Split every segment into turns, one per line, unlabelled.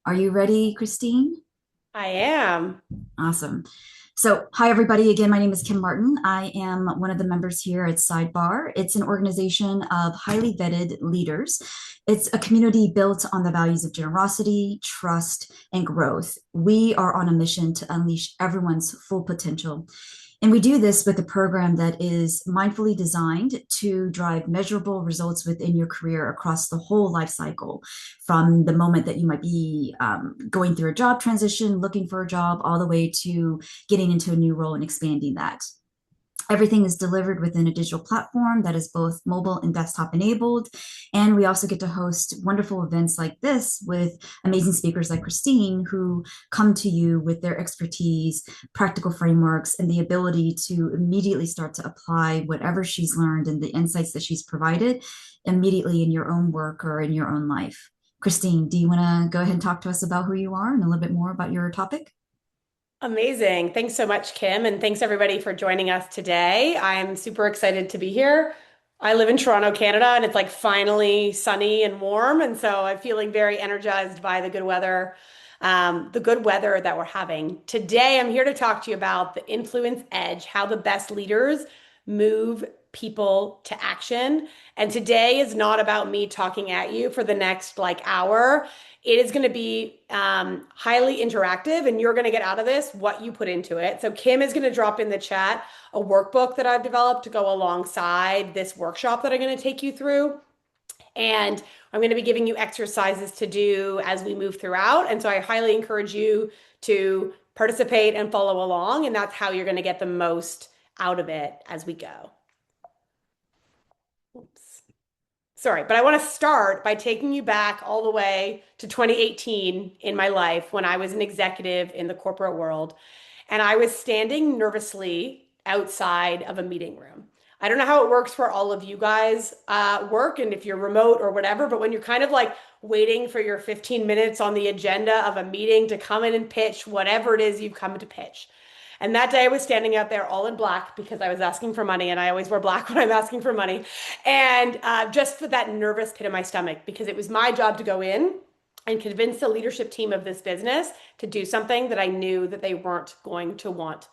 Are you ready, Christine?
I am.
Awesome. So, hi, everybody. Again, my name is Kim Martin. I am one of the members here at Sidebar. It's an organization of highly vetted leaders. It's a community built on the values of generosity, trust, and growth. We are on a mission to unleash everyone's full potential. And we do this with a program that is mindfully designed to drive measurable results within your career across the whole life cycle, from the moment that you might be going through a job transition, looking for a job, all the way to getting into a new role and expanding that. Everything is delivered within a digital platform that is both mobile and desktop enabled. And we also get to host wonderful events like this with amazing speakers like Christine, who come to you with their expertise, practical frameworks, and the ability to immediately start to apply whatever she's learned and the insights that she's provided immediately in your own work or in your own life. Christine, do you want to go ahead and talk to us about who you are and a little bit more about your topic?
Amazing. Thanks so much, Kim. And thanks everybody for joining us today. I'm super excited to be here. I live in Toronto, Canada, and it's like finally sunny and warm. And so I'm feeling very energized by the good weather that we're having. Today, I'm here to talk to you about the influence edge, how the best leaders move people to action. And today is not about me talking at you for the next like hour. It is going to be highly interactive, and you're going to get out of this what you put into it. So, Kim is going to drop in the chat a workbook that I've developed to go alongside this workshop that I'm going to take you through. And I'm going to be giving you exercises to do as we move throughout. And so, I highly encourage you to participate and follow along. And that's how you're going to get the most out of it as we go. Oops. Sorry, but I want to start by taking you back all the way to 2018 in my life when I was an executive in the corporate world and I was standing nervously outside of a meeting room. I don't know how it works for all of you guys work and if you're remote or whatever, but when you're kind of like waiting for your 15 minutes on the agenda of a meeting to come in and pitch whatever it is you've come to pitch. And that day I was standing out there all in black because I was asking for money and I always wear black when I'm asking for money. And just for that nervous pit in my stomach because it was my job to go in and convince the leadership team of this business to do something that I knew that they weren't going to want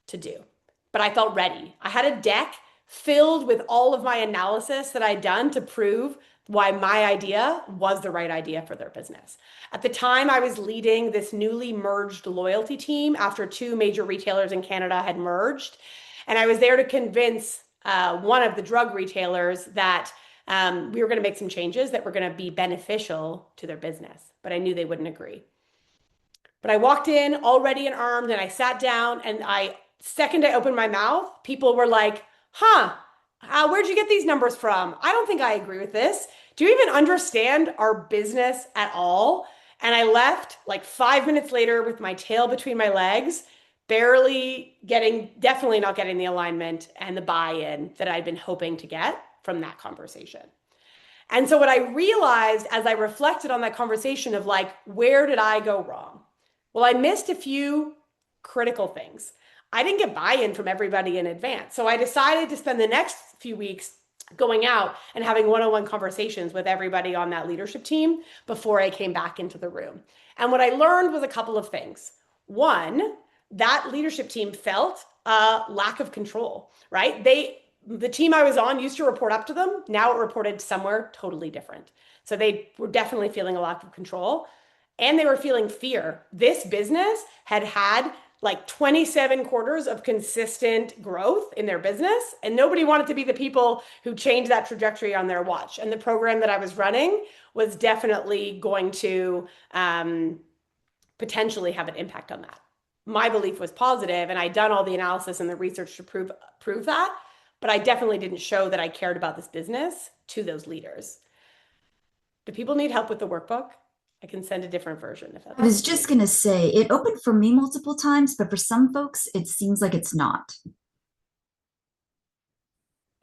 to do. But I felt ready. I had a deck filled with all of my analysis that I'd done to prove why my idea was the right idea for their business. At the time, I was leading this newly merged loyalty team after two major retailers in Canada had merged. And I was there to convince one of the drug retailers that we were going to make some changes that were going to be beneficial to their business. But I knew they wouldn't agree. But I walked in all ready and armed and I sat down and second I opened my mouth, people were like, huh, where'd you get these numbers from? I don't think I agree with this. Do you even understand our business at all? And I left like 5 minutes later with my tail between my legs, definitely not getting the alignment and the buy-in that I'd been hoping to get from that conversation. And so what I realized as I reflected on that conversation of like, where did I go wrong? Well, I missed a few critical things. I didn't get buy-in from everybody in advance. So I decided to spend the next few weeks going out and having one-on-one conversations with everybody on that leadership team before I came back into the room. And what I learned was a couple of things. One, that leadership team felt a lack of control, right? The team I was on used to report up to them. Now it reported somewhere totally different. So they were definitely feeling a lack of control and they were feeling fear. This business had had like 27 quarters of consistent growth in their business, and nobody wanted to be the people who changed that trajectory on their watch. And the program that I was running was definitely going to potentially have an impact on that. My belief was positive, and I'd done all the analysis and the research to prove that, but I definitely didn't show that I cared about this business to those leaders. Do people need help with the workbook? I can send a different version if
I
that's
was
what you
just
need.
going to say it opened for me multiple times, but for some folks, it seems like it's not.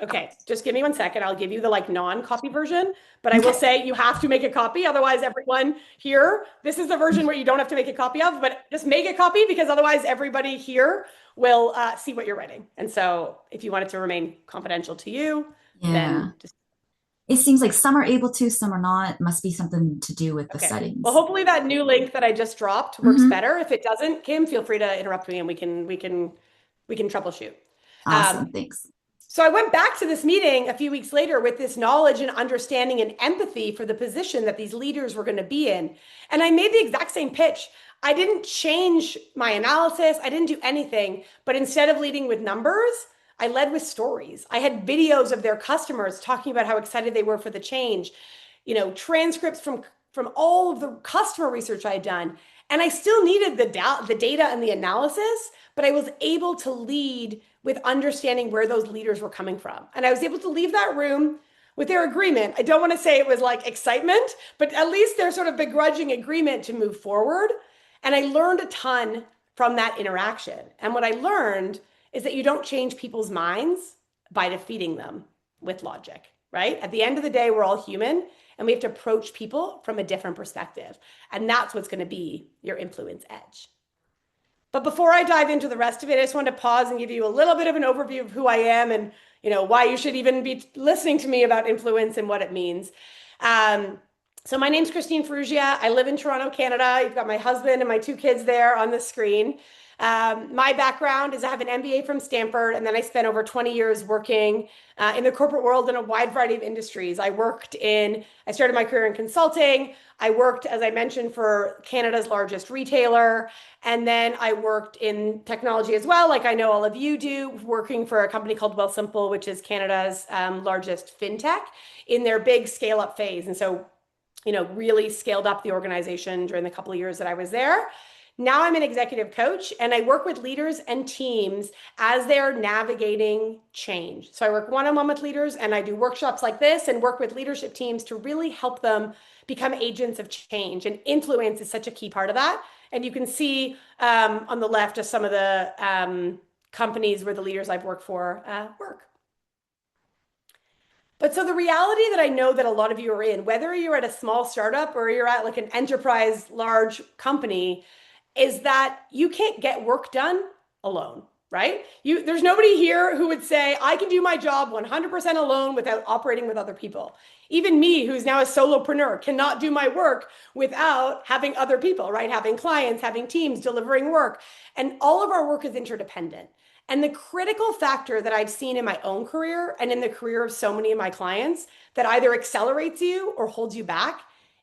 Okay, just give me 1 second. I'll give you the like non-copy version, but I will
Okay.
say you have to make a copy. Otherwise, everyone here, this is the version where you don't have to make a copy of, but just make a copy because otherwise everybody here will see what you're writing. And so if you want it to remain confidential to you, then
Yeah.
just
It seems like some are able to, some are not. Must be something to do with the
Okay. Well,
settings.
hopefully that new link that I just dropped works
Hmm.
better. If it doesn't, Kim, feel free to interrupt me and we can troubleshoot. Um,
Awesome. Thanks.
So I went back to this meeting a few weeks later with this knowledge and understanding and empathy for the position that these leaders were going to be in. And I made the exact same pitch. I didn't change my analysis, I didn't do anything, but instead of leading with numbers, I led with stories. I had videos of their customers talking about how excited they were for the change, transcripts from all of the customer research I had done. And I still needed the data and the analysis, but I was able to lead with understanding where those leaders were coming from. And I was able to leave that room with their agreement. I don't want to say it was like excitement, but at least their sort of begrudging agreement to move forward. And I learned a ton from that interaction. And what I learned is that you don't change people's minds by defeating them with logic, right? At the end of the day, we're all human and we have to approach people from a different perspective. And that's what's going to be your influence edge. But before I dive into the rest of it, I just want to pause and give you a little bit of an overview of who I am and why you should even be listening to me about influence and what it means. Um, so my name's Christine Farrugia. I live in Toronto, Canada. You've got my husband and my two kids there on the screen. My background is I have an MBA from Stanford, and then I spent over 20 years working in the corporate world in a wide variety of industries. I started my career in consulting. I worked, as I mentioned, for Canada's largest retailer. And then I worked in technology as well, like I know all of you do, working for a company called Wealthsimple, which is Canada's largest fintech in their big scale up phase. And so, really scaled up the organization during the couple of years that I was there. Now I'm an executive coach and I work with leaders and teams as they're navigating change. So I work one-on-one with leaders and I do workshops like this and work with leadership teams to really help them become agents of change. And influence is such a key part of that. And you can see on the left just some of the companies where the leaders I've worked for work. But so the reality that I know that a lot of you are in, whether you're at a small startup or you're at like an enterprise large company, is that you can't get work done alone, right? There's nobody here who would say, I can do my job 100% alone without operating with other people. Even me, who's now a solopreneur, cannot do my work without having other people, right? Having clients, having teams, delivering work. And all of our work is interdependent. And the critical factor that I've seen in my own career and in the career of so many of my clients that either accelerates you or holds you back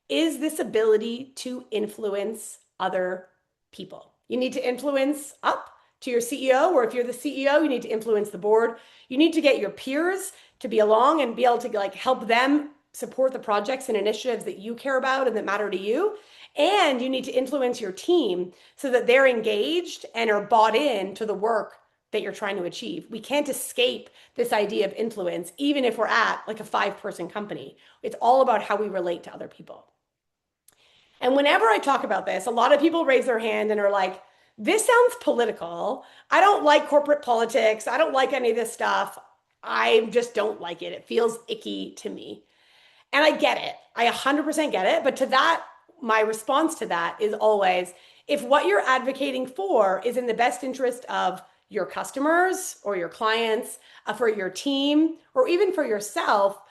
is this ability to influence other people. You need to influence up to your CEO, or if you're the CEO, you need to influence the board. You need to get your peers to be along and be able to like help them support the projects and initiatives that you care about and that matter to you. And you need to influence your team so that they're engaged and are bought in to the work that you're trying to achieve. We can't escape this idea of influence, even if we're at like a 5-person company. It's all about how we relate to other people. And whenever I talk about this, a lot of people raise their hand and are like, this sounds political. I don't like corporate politics. I don't like any of this stuff. I just don't like it. It feels icky to me. And I get it. I 100% get it. But to that, my response to that is always if what you're advocating for is in the best interest of your customers or your clients, for your team, or even for yourself,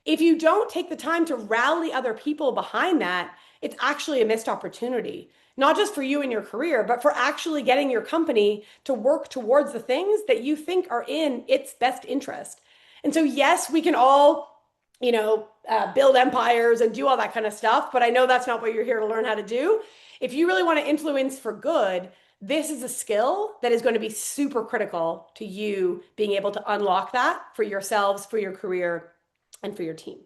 if you don't take the time to rally other people behind that, it's actually a missed opportunity, not just for you and your career, but for actually getting your company to work towards the things that you think are in its best interest. And so, yes, we can all, build empires and do all that kind of stuff, but I know that's not what you're here to learn how to do. If you really want to influence for good, this is a skill that is going to be super critical to you being able to unlock that for yourselves, for your career, and for your team.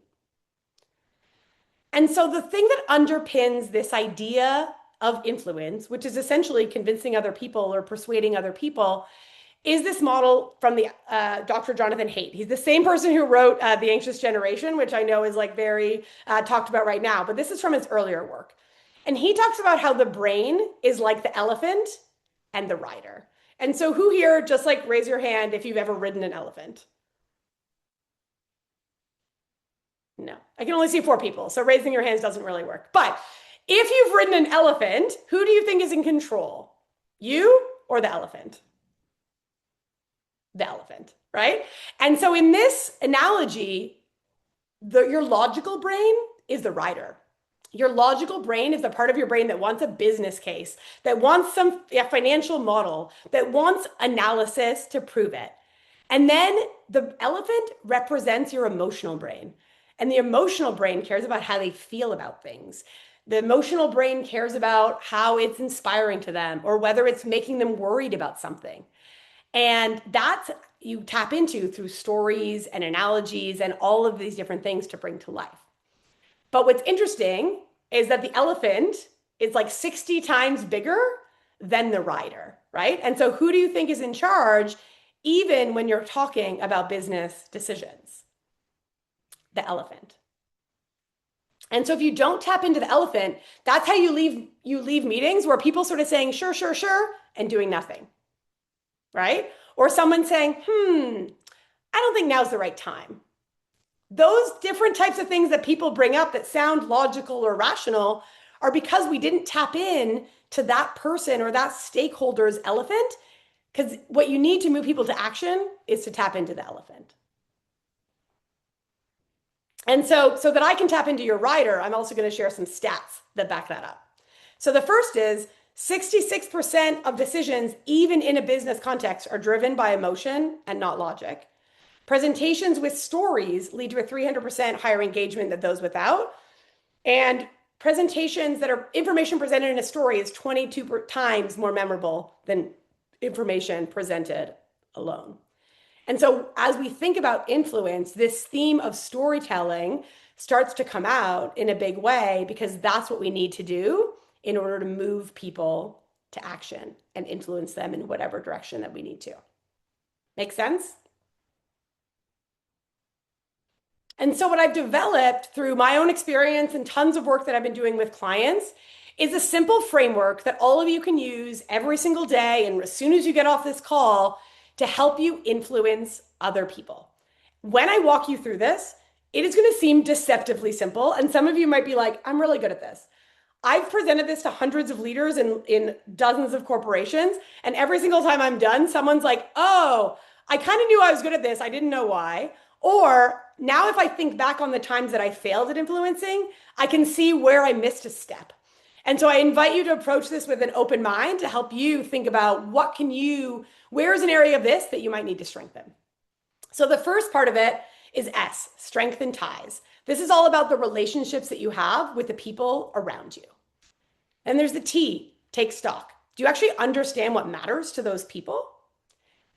And so the thing that underpins this idea of influence, which is essentially convincing other people or persuading other people, is this model from the Dr. Jonathan Haidt. He's the same person who wrote The Anxious Generation, which I know is like very talked about right now, but this is from his earlier work. And he talks about how the brain is like the elephant and the rider. And so who here, just like raise your hand if you've ever ridden an elephant? No, I can only see 4 people, so raising your hands doesn't really work. But if you've ridden an elephant, who do you think is in control? You or the elephant? The elephant, right? And so in this analogy, Your logical brain is the rider. Your logical brain is the part of your brain that wants a business case, that wants a financial model, that wants analysis to prove it. And then the elephant represents your emotional brain. And the emotional brain cares about how they feel about things. The emotional brain cares about how it's inspiring to them or whether it's making them worried about something. And that's you tap into through stories and analogies and all of these different things to bring to life. But what's interesting is that the elephant is like 60 times bigger than the rider, right? And so who do you think is in charge even when you're talking about business decisions? The elephant. And so if you don't tap into the elephant, that's how you leave meetings where people sort of saying sure, sure, sure and doing nothing, right? Or someone saying, I don't think now's the right time. Those different types of things that people bring up that sound logical or rational are because we didn't tap in to that person or that stakeholder's elephant. Because what you need to move people to action is to tap into the elephant. And so that I can tap into your rider, I'm also going to share some stats that back that up. So the first is 66% of decisions, even in a business context, are driven by emotion and not logic. Presentations with stories lead to a 300% higher engagement than those without. And presentations that are information presented in a story is 22 times more memorable than information presented alone. And so as we think about influence, this theme of storytelling starts to come out in a big way because that's what we need to do in order to move people to action and influence them in whatever direction that we need to. Make sense? And so, what I've developed through my own experience and tons of work that I've been doing with clients is a simple framework that all of you can use every single day and as soon as you get off this call to help you influence other people. When I walk you through this, it is going to seem deceptively simple. And some of you might be like, I'm really good at this. I've presented this to hundreds of leaders in dozens of corporations. And every single time I'm done, someone's like, oh, I kind of knew I was good at this. I didn't know why. Or now, if I think back on the times that I failed at influencing, I can see where I missed a step. And so I invite you to approach this with an open mind to help you think about where's an area of this that you might need to strengthen. So the first part of it is S, strengthen ties. This is all about the relationships that you have with the people around you. And there's the T, take stock. Do you actually understand what matters to those people?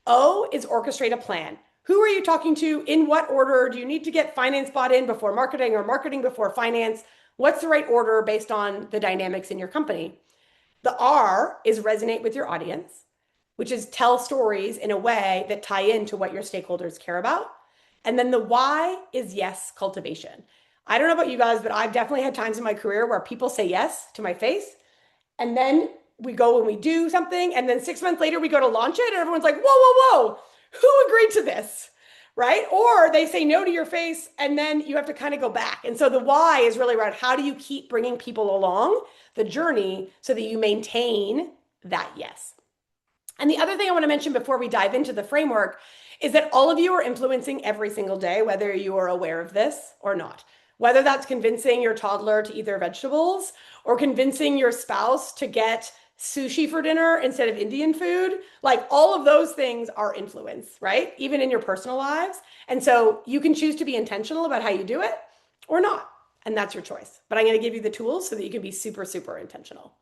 O is orchestrate a plan. Who are you talking to? In what order? Do you need to get finance bought in before marketing or marketing before finance? What's the right order based on the dynamics in your company? The R is resonate with your audience, which is tell stories in a way that tie into what your stakeholders care about. And then the Y is yes, cultivation. I don't know about you guys, but I've definitely had times in my career where people say yes to my face. And then we go and we do something. And then 6 months later, we go to launch it. And everyone's like, whoa, whoa, whoa, who agreed to this? Right? Or they say no to your face. And then you have to kind of go back. And so the why is really around how do you keep bringing people along the journey so that you maintain that yes. And the other thing I want to mention before we dive into the framework is that all of you are influencing every single day, whether you are aware of this or not. Whether that's convincing your toddler to eat their vegetables or convincing your spouse to get sushi for dinner instead of Indian food, like all of those things are influence, right? Even in your personal lives. And so you can choose to be intentional about how you do it or not. And that's your choice. But I'm going to give you the tools so that you can be super, super intentional.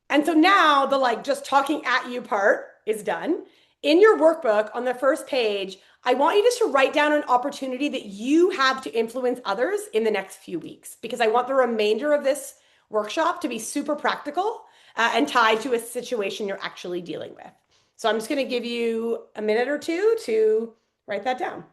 And so now the like just talking at you part is done. In your workbook on the first page, I want you just to write down an opportunity that you have to influence others in the next few weeks, because I want the remainder of this workshop to be super practical and tied to a situation you're actually dealing with. So I'm just going to give you a minute or two to write that down.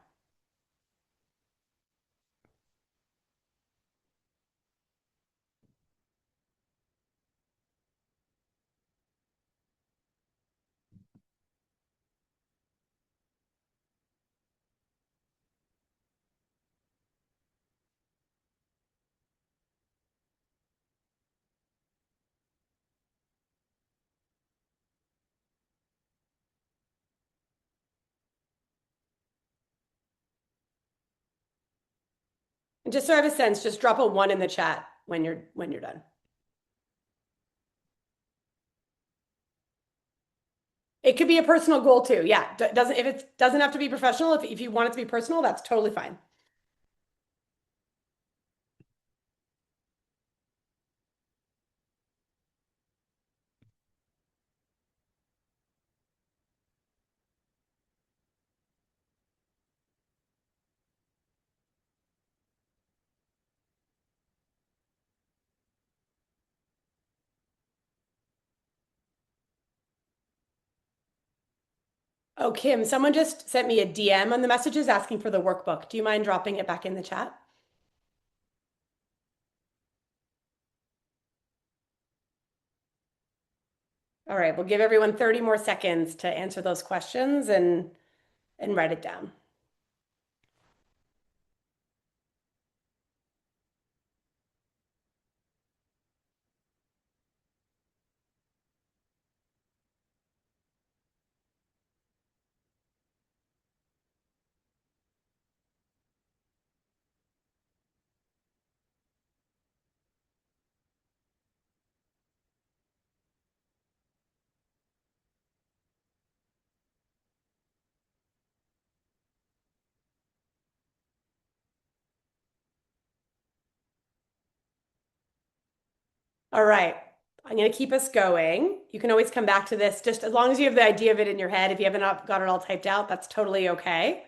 Just so I have a sense, just drop a one in the chat when you're done. It could be a personal goal too. Yeah, doesn't if it doesn't have to be professional. If you want it to be personal, that's totally fine. Oh, Kim, someone just sent me a DM on the messages asking for the workbook. Do you mind dropping it back in the chat? All right, we'll give everyone 30 more seconds to answer those questions and write it down. All right. I'm going to keep us going. You can always come back to this just as long as you have the idea of it in your head. If you haven't got it all typed out, that's totally okay.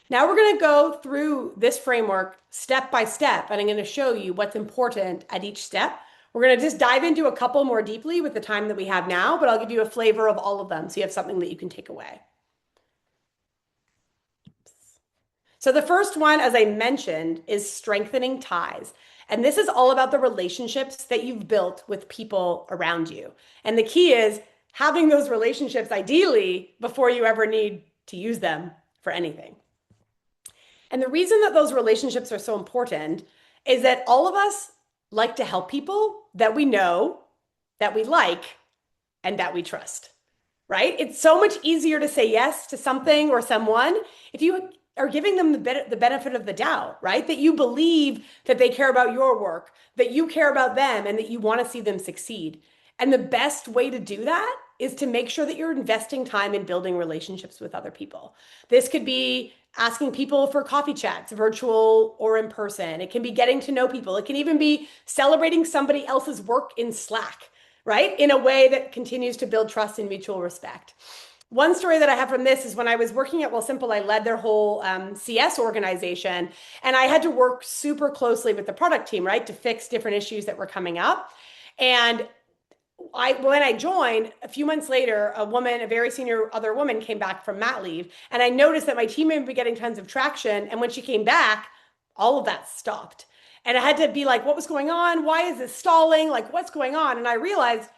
Now we're going to go through this framework step by step, and I'm going to show you what's important at each step. We're going to just dive into a couple more deeply with the time that we have now, but I'll give you a flavor of all of them so you have something that you can take away. So the first one, as I mentioned, is strengthening ties. And this is all about the relationships that you've built with people around you. And the key is having those relationships ideally before you ever need to use them for anything. And the reason that those relationships are so important is that all of us like to help people that we know, that we like, and that we trust, right? It's so much easier to say yes to something or someone if you are giving them the benefit of the doubt, right? That you believe that they care about your work, that you care about them, and that you want to see them succeed. And the best way to do that is to make sure that you're investing time in building relationships with other people. This could be asking people for coffee chats, virtual or in person. It can be getting to know people. It can even be celebrating somebody else's work in Slack, right? In a way that continues to build trust and mutual respect. One story that I have from this is when I was working at Simple, I led their whole CS organization, and I had to work super closely with the product team, right, to fix different issues that were coming up. And when I joined, a few months later, a very senior other woman came back from mat leave, and I noticed that my team had been getting tons of traction. And when she came back, all of that stopped. And I had to be like, what was going on? Why is this stalling? Like, what's going on? And I realized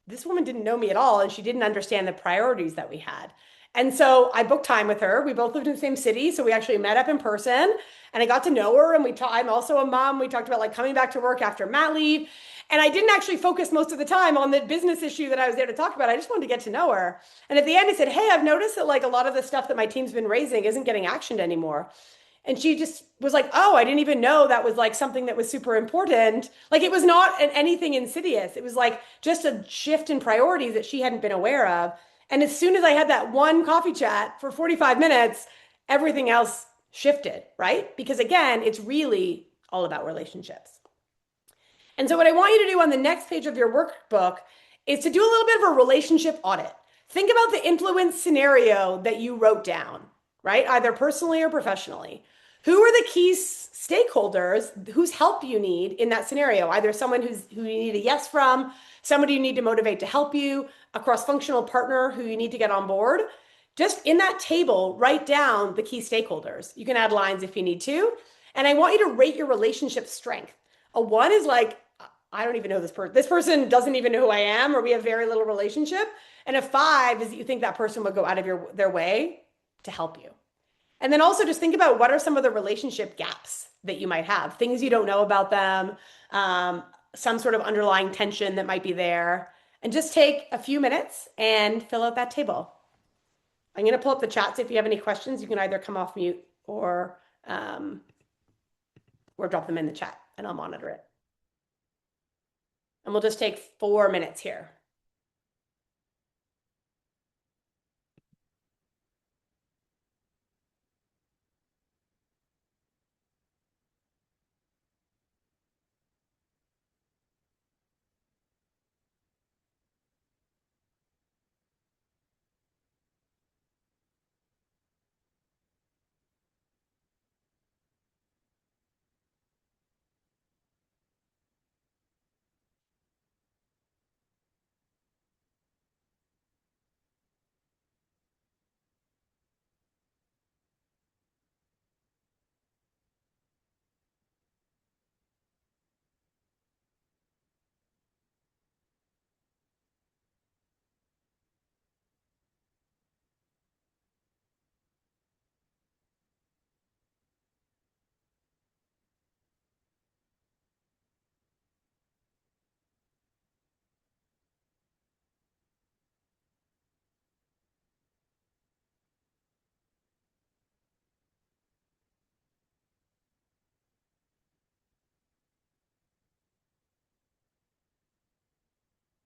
this woman didn't know me at all, and she didn't understand the priorities that we had. And so I booked time with her. We both lived in the same city, so we actually met up in person, and I got to know her. And I'm also a mom. We talked about like coming back to work after mat leave. And I didn't actually focus most of the time on the business issue that I was there to talk about. I just wanted to get to know her. And at the end, I said, hey, I've noticed that like a lot of the stuff that my team's been raising isn't getting actioned anymore. And she just was like, oh, I didn't even know that was like something that was super important. Like it was not anything insidious. It was like just a shift in priorities that she hadn't been aware of. And as soon as I had that one coffee chat for 45 minutes, everything else shifted, right? Because again, it's really all about relationships. And so what I want you to do on the next page of your workbook is to do a little bit of a relationship audit. Think about the influence scenario that you wrote down, right? Either personally or professionally. Who are the key stakeholders whose help you need in that scenario? Either someone who you need a yes from, somebody you need to motivate to help you, a cross-functional partner who you need to get on board. Just in that table, write down the key stakeholders. You can add lines if you need to. And I want you to rate your relationship strength. A one is like, I don't even know this person. This person doesn't even know who I am, or we have very little relationship. And a five is that you think that person would go out of their way to help you. And then also just think about what are some of the relationship gaps that you might have, things you don't know about them, some sort of underlying tension that might be there. And just take a few minutes and fill out that table. I'm going to pull up the chat. So if you have any questions, you can either come off mute or or drop them in the chat and I'll monitor it. And we'll just take 4 minutes here.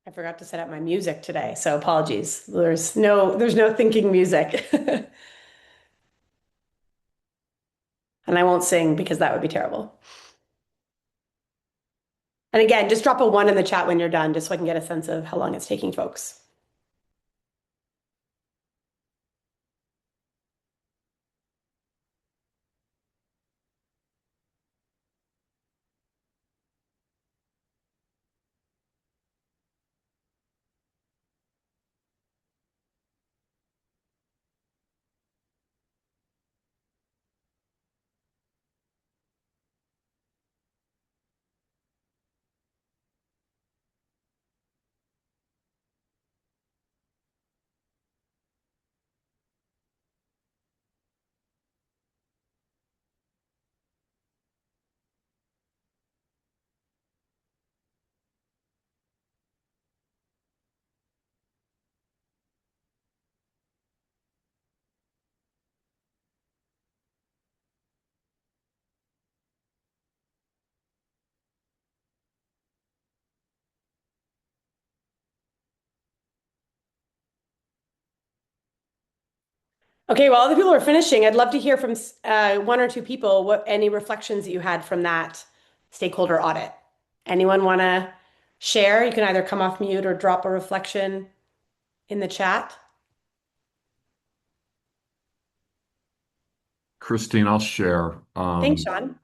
I forgot to set up my music today, so apologies. There's no thinking music. And I won't sing because that would be terrible. And again, just drop a 1 in the chat when you're done, just so I can get a sense of how long it's taking folks. Okay, while other people are finishing, I'd love to hear from 1 or 2 people what any reflections that you had from that stakeholder audit. Anyone want to share? You can either come off mute or drop a reflection in the chat.
Christine, I'll share.
Thanks, Sean.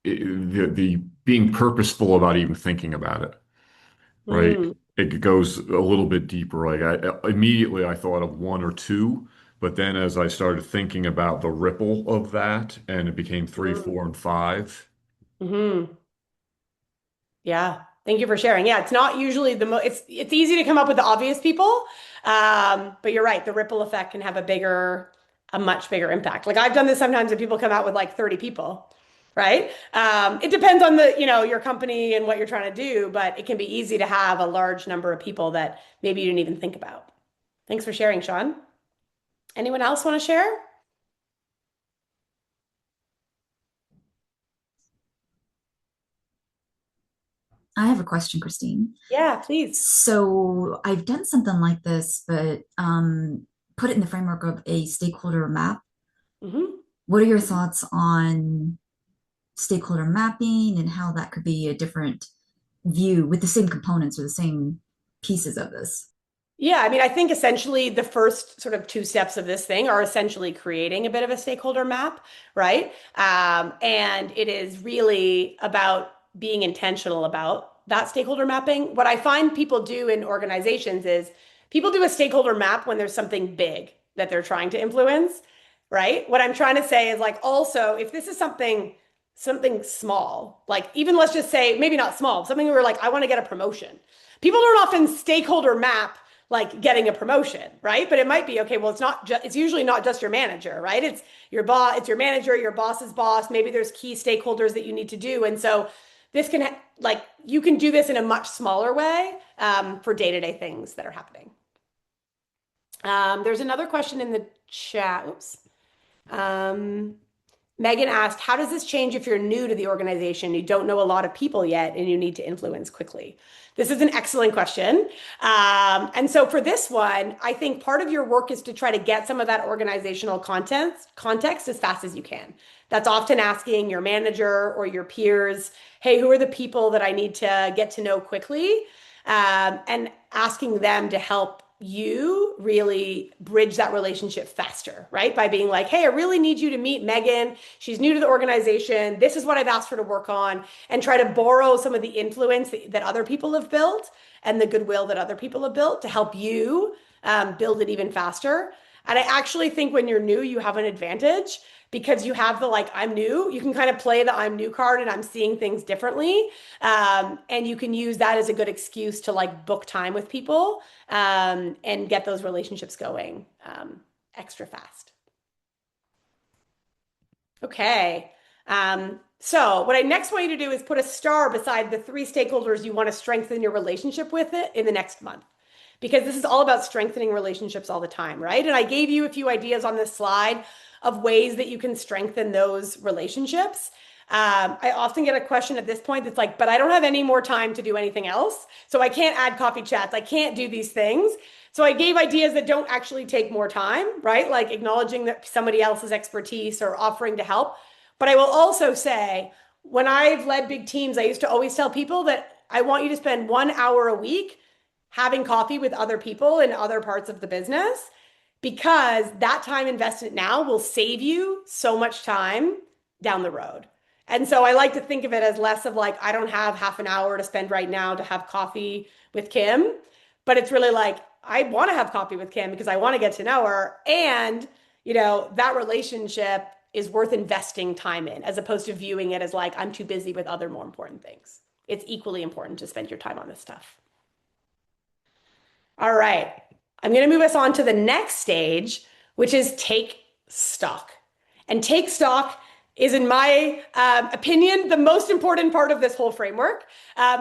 The being purposeful about even thinking about it, right?
Mm,
It goes a little bit deeper. Like immediately I thought of 1 or 2, but then as I started thinking about the ripple of that, and it became 3,
mm,
4, and 5.
mm. Yeah. Thank you for sharing. Yeah, it's not usually it's easy to come up with the obvious people. But you're right, the ripple effect can have a much bigger impact. Like I've done this sometimes when people come out with like 30 people, right? It depends on your company and what you're trying to do, but it can be easy to have a large number of people that maybe you didn't even think about. Thanks for sharing, Sean. Anyone else want to share?
I have a question, Christine.
Yeah, please.
So I've done something like this, but put it in the framework of a stakeholder map.
Hmm.
What are your thoughts on stakeholder mapping and how that could be a different view with the same components or the same pieces of this?
Yeah, I mean, I think essentially the first sort of 2 steps of this thing are essentially creating a bit of a stakeholder map, right? And it is really about being intentional about that stakeholder mapping. What I find people do in organizations is people do a stakeholder map when there's something big that they're trying to influence, right? What I'm trying to say is like also if this is something small, like even let's just say maybe not small, something where like I want to get a promotion. People don't often stakeholder map like getting a promotion, right? But it might be, okay, well, it's usually not just your manager, right? It's your boss, it's your manager, your boss's boss. Maybe there's key stakeholders that you need to do. And so this can, like, you can do this in a much smaller way for day-to-day things that are happening. There's another question in the chat. Oops. Um, Megan asked, how does this change if you're new to the organization, you don't know a lot of people yet, and you need to influence quickly? This is an excellent question. And so for this one, I think part of your work is to try to get some of that organizational context as fast as you can. That's often asking your manager or your peers, hey, who are the people that I need to get to know quickly? And asking them to help you really bridge that relationship faster, right? By being like, hey, I really need you to meet Megan. She's new to the organization. This is what I've asked her to work on, and try to borrow some of the influence that other people have built and the goodwill that other people have built to help you build it even faster. And I actually think when you're new, you have an advantage because you have the like, I'm new. You can kind of play the I'm new card and I'm seeing things differently. And you can use that as a good excuse to like book time with people and get those relationships going extra fast. Okay. So what I next want you to do is put a star beside the three stakeholders you want to strengthen your relationship with it in the next month. Because this is all about strengthening relationships all the time, right? And I gave you a few ideas on this slide of ways that you can strengthen those relationships. I often get a question at this point that's like, but I don't have any more time to do anything else. So I can't add coffee chats. I can't do these things. So I gave ideas that don't actually take more time, right? Like acknowledging that somebody else's expertise or offering to help. But I will also say, when I've led big teams, I used to always tell people that I want you to spend 1 hour a week having coffee with other people in other parts of the business because that time invested now will save you so much time down the road. And so I like to think of it as less of like, I don't have half an hour to spend right now to have coffee with Kim, but it's really like, I want to have coffee with Kim because I want to get to know her. And, that relationship is worth investing time in as opposed to viewing it as like, I'm too busy with other more important things. It's equally important to spend your time on this stuff. All right. I'm going to move us on to the next stage, which is take stock. And take stock is, in my opinion, the most important part of this whole framework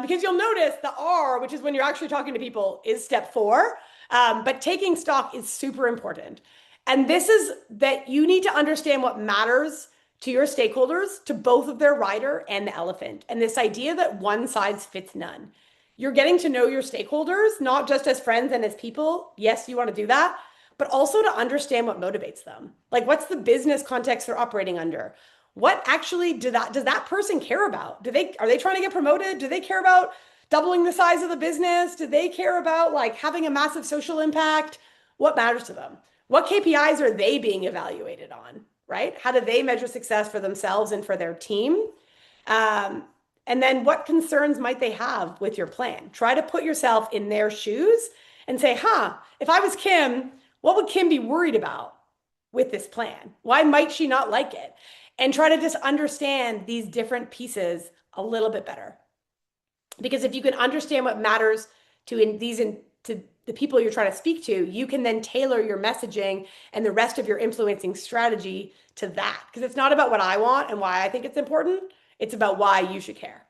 because you'll notice the R, which is when you're actually talking to people, is step 4. But taking stock is super important. And this is that you need to understand what matters to your stakeholders, to both of their rider and the elephant. And this idea that one size fits none. You're getting to know your stakeholders, not just as friends and as people. Yes, you want to do that, but also to understand what motivates them. Like, what's the business context they're operating under? What actually does that person care about? Are they trying to get promoted? Do they care about doubling the size of the business? Do they care about like having a massive social impact? What matters to them? What KPIs are they being evaluated on? Right? How do they measure success for themselves and for their team? Um, and then what concerns might they have with your plan? Try to put yourself in their shoes and say, if I was Kim, what would Kim be worried about with this plan? Why might she not like it? And try to just understand these different pieces a little bit better. Because if you can understand what matters to the people you're trying to speak to, you can then tailor your messaging and the rest of your influencing strategy to that. Because it's not about what I want and why I think it's important. It's about why you should care.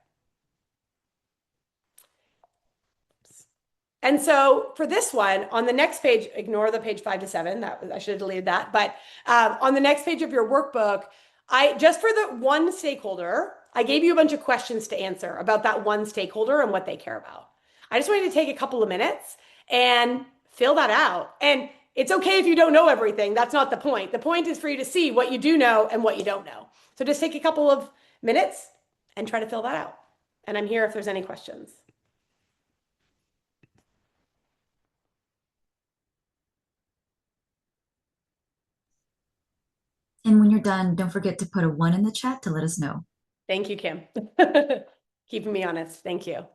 And so for this one, on the next page, ignore the page 5 to 7. I should have deleted that. But on the next page of your workbook, just for the one stakeholder, I gave you a bunch of questions to answer about that one stakeholder and what they care about. I just wanted to take a couple of minutes and fill that out. And it's okay if you don't know everything. That's not the point. The point is for you to see what you do know and what you don't know. So just take a couple of minutes and try to fill that out. And I'm here if there's any questions.
And when you're done, don't forget to put a 1 in the chat to let us know.
Thank you, Kim. Keeping me honest. Thank you.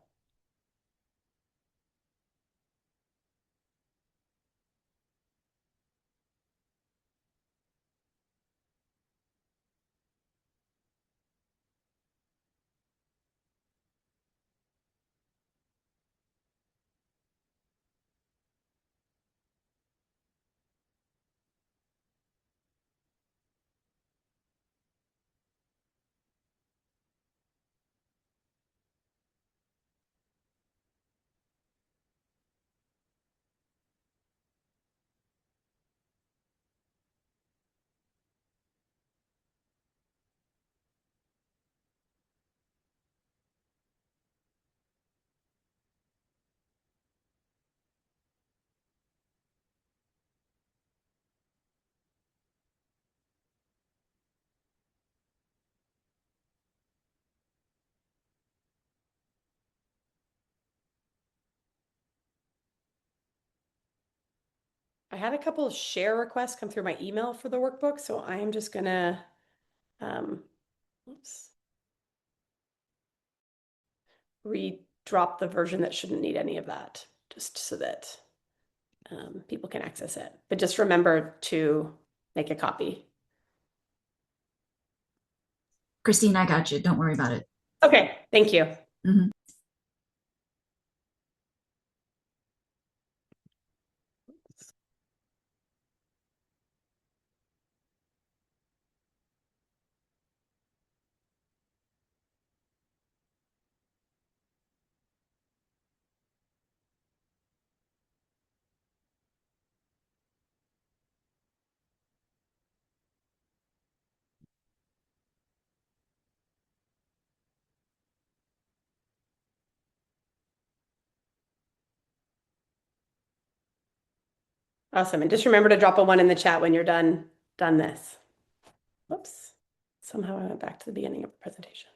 I had a couple of share requests come through my email for the workbook, so I am just gonna, oops, redrop the version that shouldn't need any of that, just so that people can access it. But just remember to make a copy.
Christine, I got you. Don't worry about it.
Okay, thank you.
Mhm.
Awesome. And just remember to drop a 1 in the chat when you're done this. Whoops. Somehow I went back to the beginning of the presentation.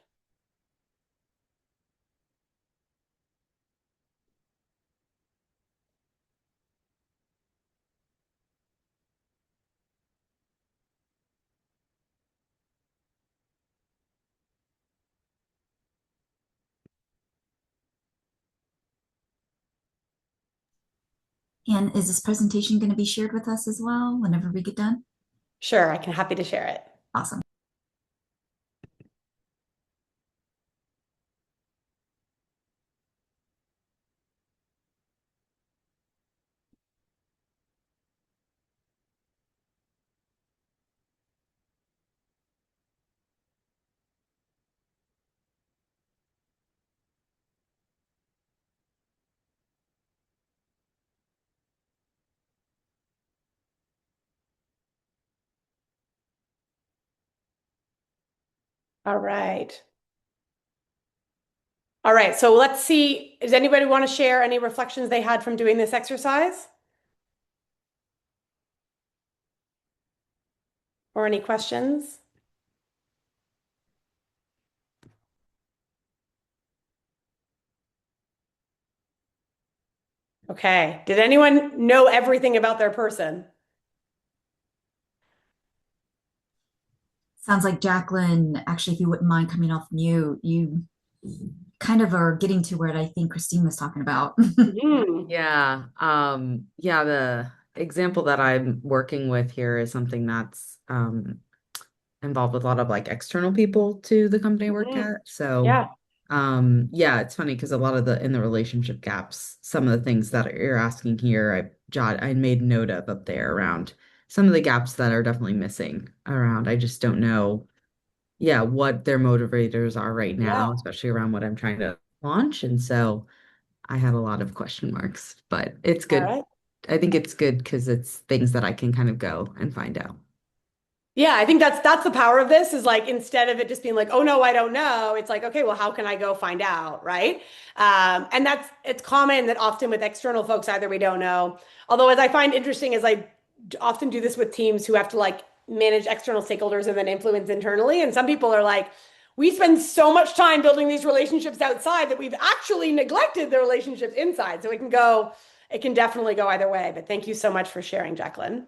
And is this presentation going to be shared with us as well whenever we get done?
Sure, I can happy to share it.
Awesome.
All right. All right, so let's see. Does anybody want to share any reflections they had from doing this exercise? Or any questions? Okay. Did anyone know everything about their person?
Sounds like Jacqueline, actually, if you wouldn't mind coming off mute, you kind of are getting to where I think Christine was talking about.
Yeah. Yeah, the example that I'm working with here is something that's involved with a lot of like external people to the company I work at. So
Yeah.
yeah, it's funny because a lot of the in the relationship gaps, some of the things that you're asking here, I made note of up there around some of the gaps that are definitely missing around. I just don't know, yeah, what their motivators are right
Yeah.
now, especially around what I'm trying to launch. And so I had a lot of question marks, but it's
All
good.
right.
I think it's good because it's things that I can kind of go and find out.
Yeah, I think that's the power of this is like instead of it just being like, oh no, I don't know, it's like, okay, well, how can I go find out, right? And it's common that often with external folks, either we don't know. Although as I find interesting is I often do this with teams who have to like manage external stakeholders and then influence internally. And some people are like, we spend so much time building these relationships outside that we've actually neglected the relationships inside. So it can definitely go either way. But thank you so much for sharing, Jacqueline.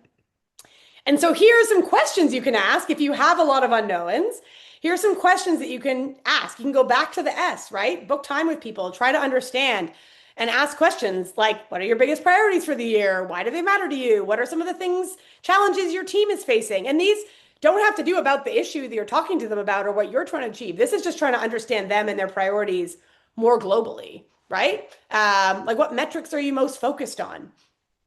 And so here are some questions you can ask if you have a lot of unknowns. Here are some questions that you can ask. You can go back to the S, right? Book time with people, try to understand and ask questions like, what are your biggest priorities for the year? Why do they matter to you? What are some of the things, challenges your team is facing? And these don't have to do about the issue that you're talking to them about or what you're trying to achieve. This is just trying to understand them and their priorities more globally, right? Like what metrics are you most focused on?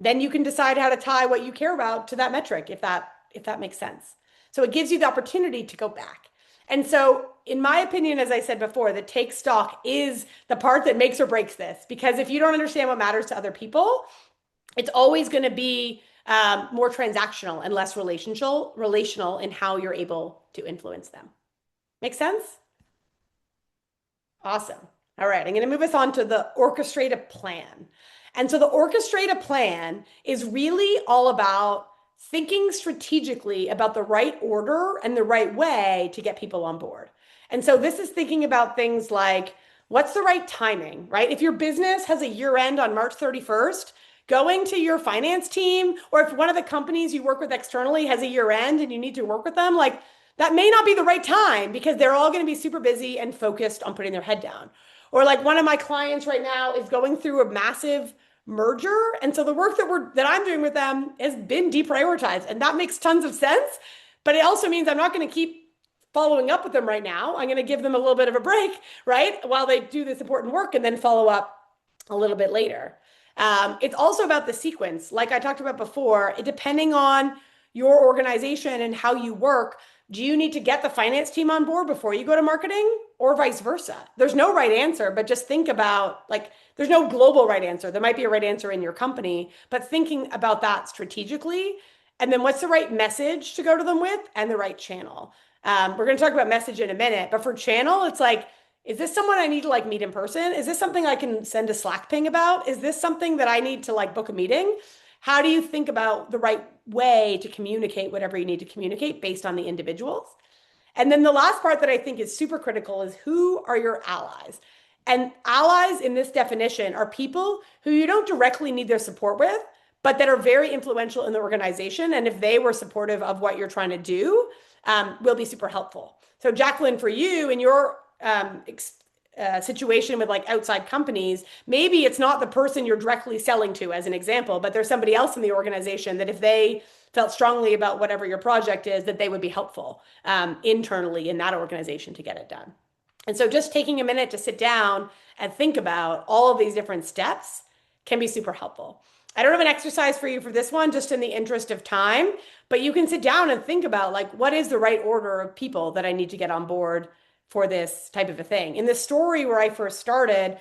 Then you can decide how to tie what you care about to that metric if that makes sense. So it gives you the opportunity to go back. And so in my opinion, as I said before, the take stock is the part that makes or breaks this because if you don't understand what matters to other people, it's always going to be more transactional and less relational in how you're able to influence them. Make sense? Awesome. All right, I'm going to move us on to the orchestrate a plan. And so the orchestrate a plan is really all about thinking strategically about the right order and the right way to get people on board. And so this is thinking about things like what's the right timing, right? If your business has a year end on March 31st, Going to your finance team, or if one of the companies you work with externally has a year end and you need to work with them, like that may not be the right time because they're all going to be super busy and focused on putting their head down. Or like one of my clients right now is going through a massive merger. And so the work that I'm doing with them has been deprioritized. And that makes tons of sense. But it also means I'm not going to keep following up with them right now. I'm going to give them a little bit of a break, right? While they do this important work and then follow up a little bit later. It's also about the sequence. Like I talked about before, depending on your organization and how you work, do you need to get the finance team on board before you go to marketing or vice versa? There's no right answer, but just think about like, there's no global right answer. There might be a right answer in your company, but thinking about that strategically. And then what's the right message to go to them with and the right channel? We're going to talk about message in a minute, but for channel, it's like, is this someone I need to like meet in person? Is this something I can send a Slack ping about? Is this something that I need to like book a meeting? How do you think about the right way to communicate whatever you need to communicate based on the individuals? And then the last part that I think is super critical is who are your allies? And allies in this definition are people who you don't directly need their support with, but that are very influential in the organization. And if they were supportive of what you're trying to do, will be super helpful. So Jacqueline, for you in your situation with like outside companies, maybe it's not the person you're directly selling to as an example, but there's somebody else in the organization that if they felt strongly about whatever your project is, that they would be helpful internally in that organization to get it done. And so just taking a minute to sit down and think about all of these different steps can be super helpful. I don't have an exercise for you for this one, just in the interest of time, but you can sit down and think about like, what is the right order of people that I need to get on board for this type of a thing. In the story where I first started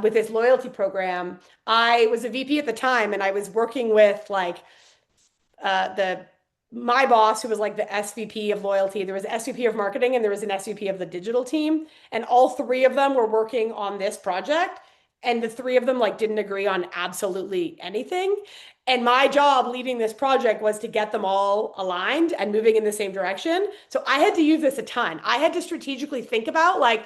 with this loyalty program, I was a VP at the time and I was working with like my boss, who was like the SVP of loyalty. There was an SVP of marketing and there was an SVP of the digital team. And all three of them were working on this project. And the three of them like didn't agree on absolutely anything. And my job leading this project was to get them all aligned and moving in the same direction. So I had to use this a ton. I had to strategically think about like,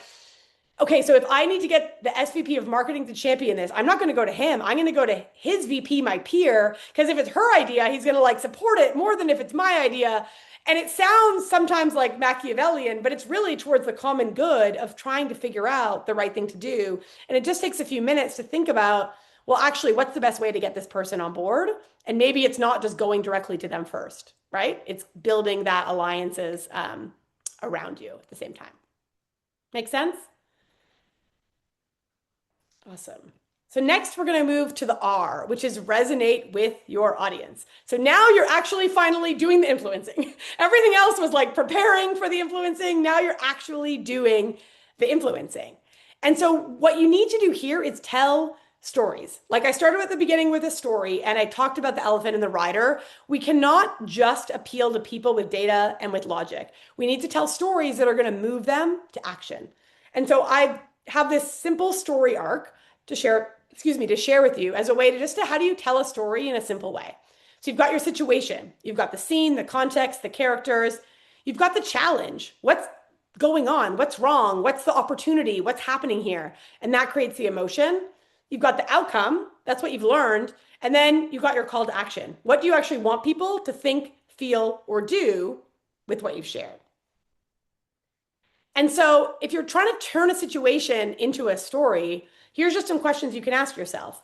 okay, so if I need to get the SVP of marketing to champion this, I'm not going to go to him. I'm going to go to his VP, my peer, because if it's her idea, he's going to like support it more than if it's my idea. And it sounds sometimes like Machiavellian, but it's really towards the common good of trying to figure out the right thing to do. And it just takes a few minutes to think about, well, actually, what's the best way to get this person on board? And maybe it's not just going directly to them first, right? It's building that alliances around you at the same time. Make sense? Awesome. So next we're going to move to the R, which is resonate with your audience. So now you're actually finally doing the influencing. Everything else was like preparing for the influencing. Now you're actually doing the influencing. And so what you need to do here is tell stories. Like I started at the beginning with a story and I talked about the elephant and the rider. We cannot just appeal to people with data and with logic. We need to tell stories that are going to move them to action. And so I have this simple story arc to share with you as a way to how do you tell a story in a simple way? So you've got your situation, you've got the scene, the context, the characters, you've got the challenge. What's going on? What's wrong? What's the opportunity? What's happening here? And that creates the emotion. You've got the outcome. That's what you've learned. And then you've got your call to action. What do you actually want people to think, feel, or do with what you've shared? And so if you're trying to turn a situation into a story, here's just some questions you can ask yourself.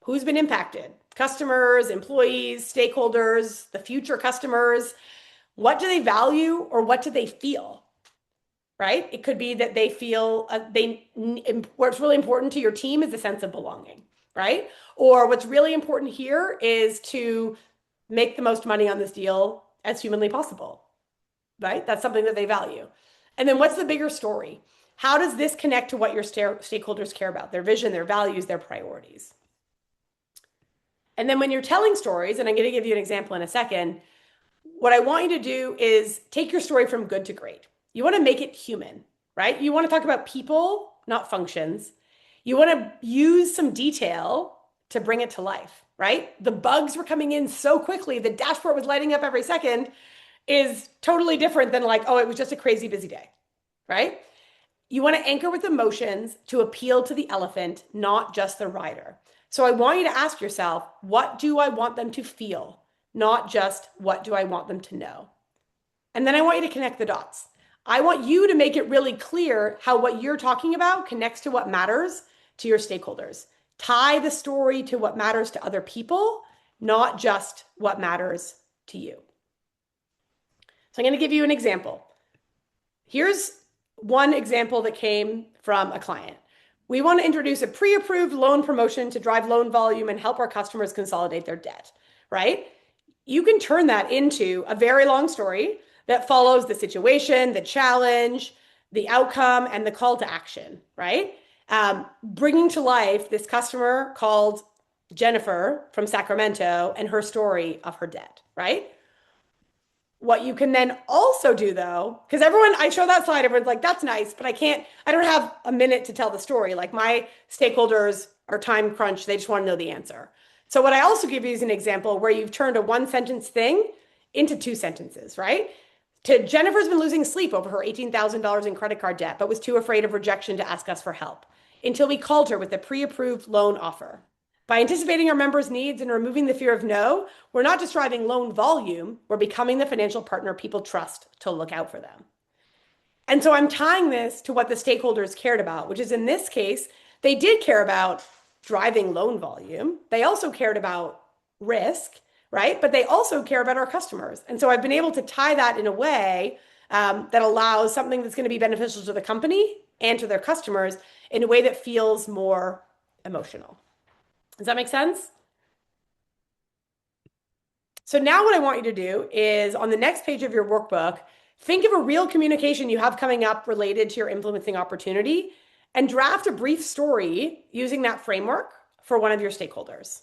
Who's been impacted? Customers, employees, stakeholders, the future customers. What do they value or what do they feel? Right? It could be that they feel what's really important to your team is a sense of belonging, right? Or what's really important here is to make the most money on this deal as humanly possible, right? That's something that they value. And then what's the bigger story? How does this connect to what your stakeholders care about, their vision, their values, their priorities? And then when you're telling stories, and I'm going to give you an example in a second, what I want you to do is take your story from good to great. You want to make it human, right? You want to talk about people, not functions. You want to use some detail to bring it to life, right? The bugs were coming in so quickly, the dashboard was lighting up every second is totally different than like, oh, it was just a crazy busy day, right? You want to anchor with emotions to appeal to the elephant, not just the rider. So I want you to ask yourself, what do I want them to feel? Not just what do I want them to know? And then I want you to connect the dots. I want you to make it really clear how what you're talking about connects to what matters to your stakeholders. Tie the story to what matters to other people, not just what matters to you. So I'm going to give you an example. Here's one example that came from a client. We want to introduce a pre-approved loan promotion to drive loan volume and help our customers consolidate their debt, right? You can turn that into a very long story that follows the situation, the challenge, the outcome, and the call to action, right? Bringing to life this customer called Jennifer from Sacramento and her story of her debt, right? What you can then also do though, because I show that slide, everyone's like, that's nice, but I don't have a minute to tell the story. Like my stakeholders are time crunched. They just want to know the answer. So what I also give you is an example where you've turned a one sentence thing into two sentences, right? To Jennifer's been losing sleep over her $18,000 in credit card debt, but was too afraid of rejection to ask us for help until we called her with a pre-approved loan offer. By anticipating our members' needs and removing the fear of no, we're not just driving loan volume, we're becoming the financial partner people trust to look out for them. And so I'm tying this to what the stakeholders cared about, which is in this case, they did care about driving loan volume. They also cared about risk, right? But they also care about our customers. And so I've been able to tie that in a way that allows something that's going to be beneficial to the company and to their customers in a way that feels more emotional. Does that make sense? So now what I want you to do is on the next page of your workbook, think of a real communication you have coming up related to your influencing opportunity and draft a brief story using that framework for one of your stakeholders.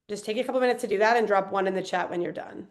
Just take a couple minutes to do that and drop one in the chat when you're done.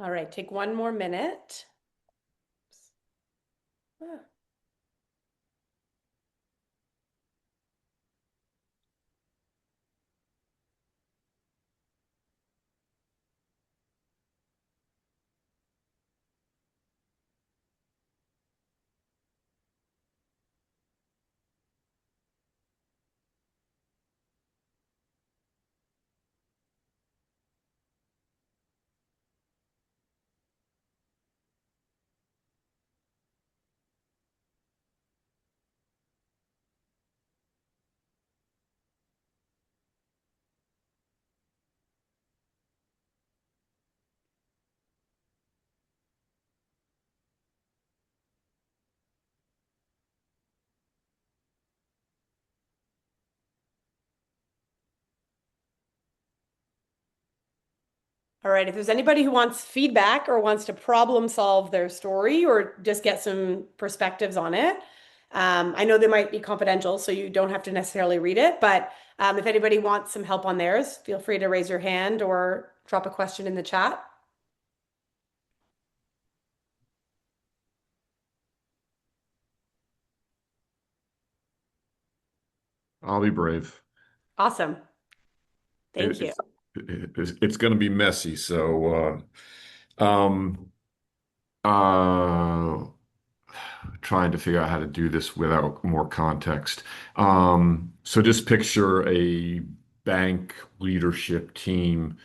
All right, take one more minute. Ah. All right, if there's anybody who wants feedback or wants to problem solve their story or just get some perspectives on it, I know they might be confidential, so you don't have to necessarily read it, but if anybody wants some help on theirs, feel free to raise your hand or drop a question in the chat.
I'll be brave.
Awesome. Thank you.
It's it's going to be messy. So, um, uh, trying to figure out how to do this without more context. So just picture a bank leadership team.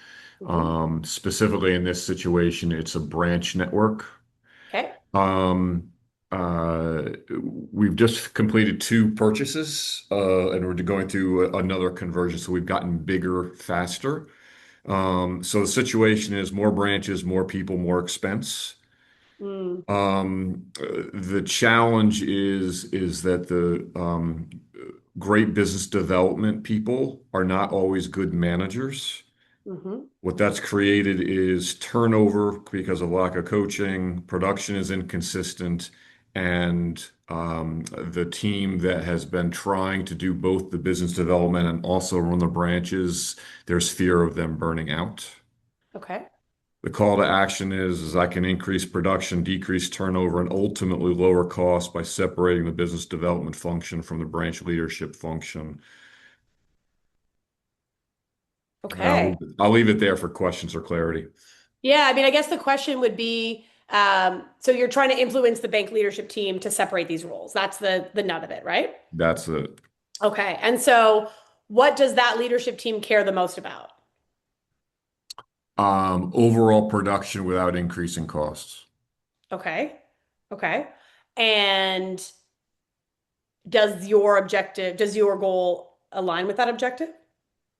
Mhm.
Specifically in this situation, it's a branch network.
Okay.
Um, uh, we've just completed two purchases, and we're going through another conversion. So we've gotten bigger faster. So the situation is more branches, more people, more expense.
Mm,
The challenge is that the great business development people are not always good managers.
hmm
What that's created is turnover because of lack of coaching, production is inconsistent, and the team that has been trying to do both the business development and also run the branches, there's fear of them burning out.
Okay.
The call to action is I can increase production, decrease turnover, and ultimately lower costs by separating the business development function from the branch leadership function. And
Okay.
I'll leave it there for questions or clarity.
Yeah, I mean, I guess the question would be, so you're trying to influence the bank leadership team to separate these roles. That's the nut of it, right?
That's it.
Okay. And so what does that leadership team care the most about?
Overall production without increasing costs.
Okay. Okay. And does your goal align with that objective?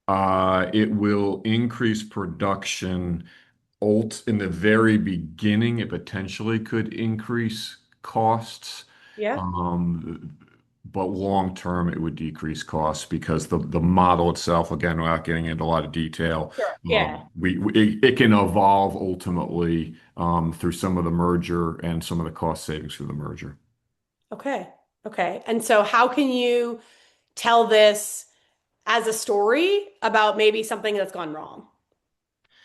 It will increase production. In the very beginning, it potentially could increase costs.
Yeah.
Um, but long term, it would decrease costs because the model itself, again, without getting into a lot of detail,
Sure. Yeah.
it can evolve ultimately through some of the merger and some of the cost savings through the merger.
Okay. Okay. And so how can you tell this as a story about maybe something that's gone wrong,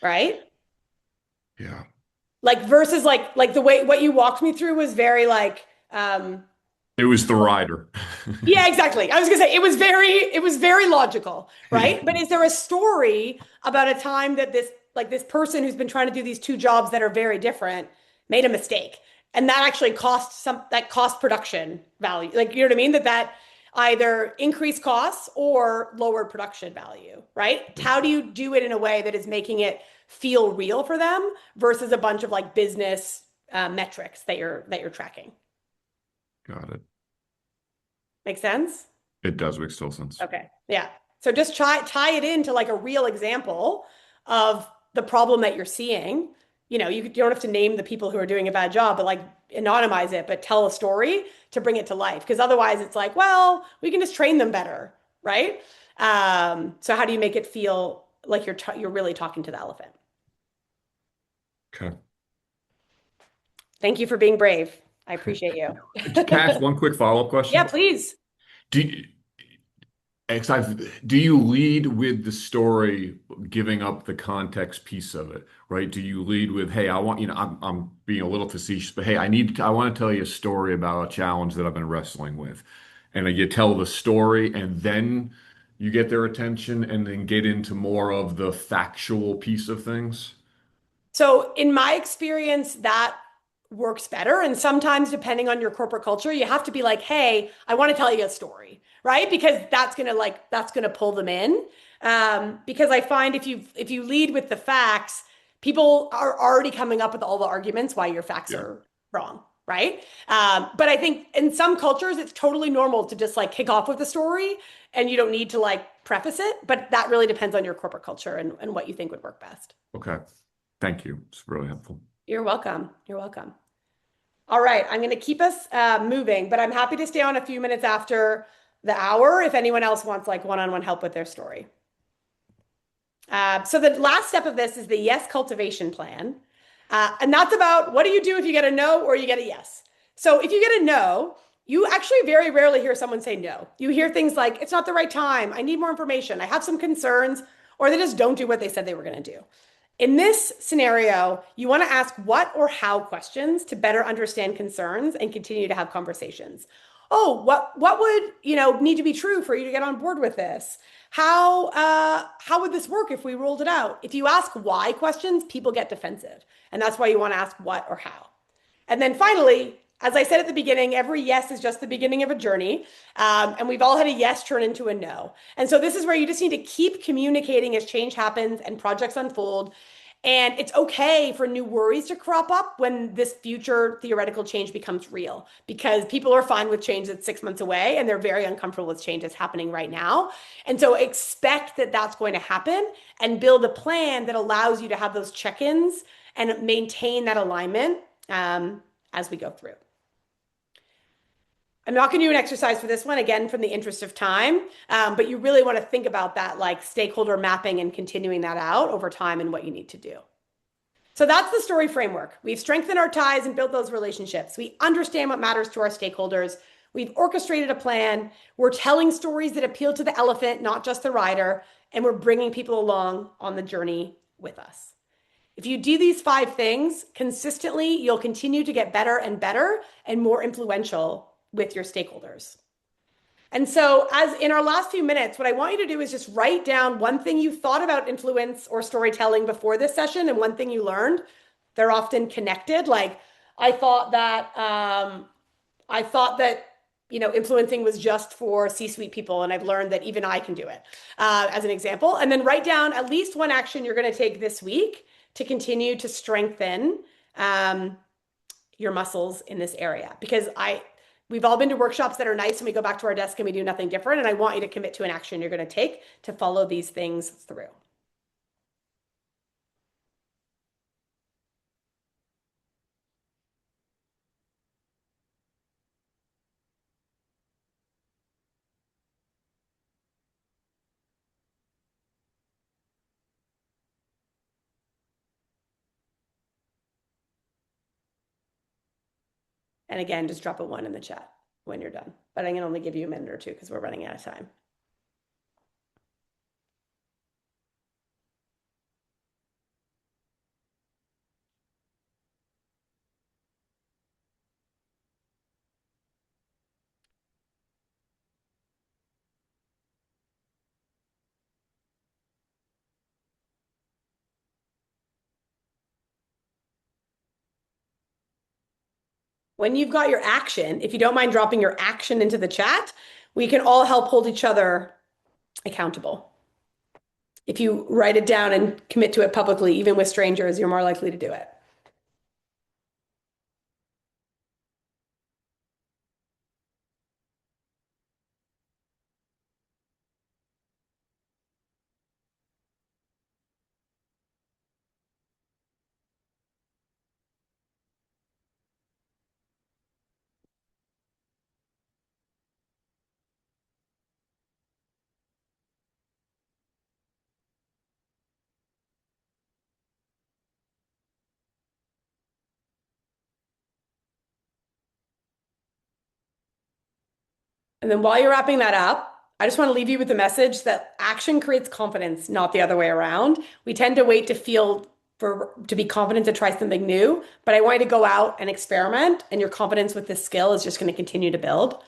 right?
Yeah.
Like versus like the way what you walked me through was very like
It was the rider.
yeah, exactly. I was gonna say it was very logical, right? But is there a story about a time that this person who's been trying to do these two jobs that are very different made a mistake and that actually cost production value? Like, you know what I mean? That either increased costs or lowered production value, right? How do you do it in a way that is making it feel real for them versus a bunch of like business metrics that you're tracking?
Got it.
Make sense?
It does make still sense.
Okay. Yeah. So just tie it into like a real example of the problem that you're seeing. You don't have to name the people who are doing a bad job, but like anonymize it, but tell a story to bring it to life. Because otherwise it's like, well, we can just train them better, right? So how do you make it feel like you're really talking to the elephant?
Okay.
Thank you for being brave. I appreciate you.
Can I ask one quick follow-up
Yeah,
question?
please.
Do you, Do you lead with the story, giving up the context piece of it, right? Do you lead with, hey, I want, I'm being a little facetious, but hey, I want to tell you a story about a challenge that I've been wrestling with. And you tell the story and then you get their attention and then get into more of the factual piece of things.
So, in my experience, that works better. And sometimes, depending on your corporate culture, you have to be like, "Hey, I want to tell you a story," right? Because that's gonna pull them in. Because I find if you lead with the facts, people are already coming up with all the arguments why your facts
Yeah.
are wrong, right? But I think in some cultures, it's totally normal to just like kick off with a story, and you don't need to like preface it. But that really depends on your corporate culture and what you think would work best.
Okay. Thank you. It's really helpful.
You're welcome. You're welcome. All right, I'm going to keep us moving, but I'm happy to stay on a few minutes after the hour if anyone else wants like one-on-one help with their story. So the last step of this is the yes cultivation plan. And that's about what do you do if you get a no or you get a yes. So if you get a no, you actually very rarely hear someone say no. You hear things like, it's not the right time. I need more information. I have some concerns, or they just don't do what they said they were going to do. In this scenario, you want to ask what or how questions to better understand concerns and continue to have conversations. Oh, what would need to be true for you to get on board with this? How would this work if we rolled it out? If you ask why questions, people get defensive, and that's why you want to ask what or how. And then finally, as I said at the beginning, every yes is just the beginning of a journey. And we've all had a yes turn into a no. And so this is where you just need to keep communicating as change happens and projects unfold. And it's okay for new worries to crop up when this future theoretical change becomes real, because people are fine with change that's 6 months away and they're very uncomfortable with change that's happening right now. And so expect that that's going to happen and build a plan that allows you to have those check-ins and maintain that alignment as we go through. I'm not going to do an exercise for this one, again, from the interest of time, but you really want to think about that like stakeholder mapping and continuing that out over time and what you need to do. So that's the story framework. We've strengthened our ties and built those relationships. We understand what matters to our stakeholders. We've orchestrated a plan. We're telling stories that appeal to the elephant, not just the rider, and we're bringing people along on the journey with us. If you do these 5 things consistently, you'll continue to get better and better and more influential with your stakeholders. And so, as in our last few minutes, what I want you to do is just write down one thing you thought about influence or storytelling before this session and one thing you learned. They're often connected. Like, I thought that influencing was just for C-suite people, and I've learned that even I can do it, as an example. And then write down at least one action you're going to take this week to continue to strengthen your muscles in this area. Because we've all been to workshops that are nice and we go back to our desk and we do nothing different. And I want you to commit to an action you're going to take to follow these things through. And again, just drop a 1 in the chat when you're done. But I'm going to only give you a minute or two because we're running out of time. When you've got your action, if you don't mind dropping your action into the chat, we can all help hold each other accountable. If you write it down and commit to it publicly, even with strangers, you're more likely to do it. And then while you're wrapping that up, I just want to leave you with the message that action creates confidence, not the other way around. We tend to wait to feel to be confident to try something new, but I want you to go out and experiment, and your confidence with this skill is just going to continue to build.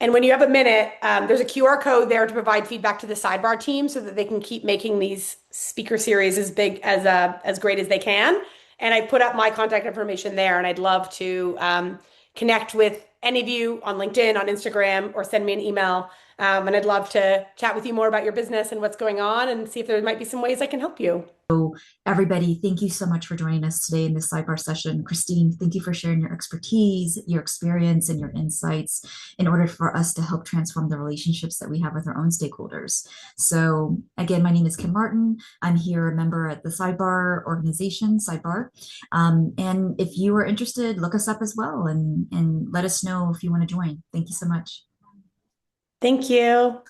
And when you have a minute, there's a QR code there to provide feedback to the Sidebar team so that they can keep making these speaker series as big as great as they can. And I put up my contact information there, and I'd love to connect with any of you on LinkedIn, on Instagram, or send me an email. And I'd love to chat with you more about your business and what's going on, and see if there might be some ways I can help you.
Everybody, thank you so much for joining us today in this sidebar session. Christine, thank you for sharing your expertise, your experience, and your insights in order for us to help transform the relationships that we have with our own stakeholders. So again, my name is Kim Martin. I'm here a member at the Sidebar organization, Sidebar. And if you are interested, look us up as well and let us know if you want to join. Thank you so much.
Thank you.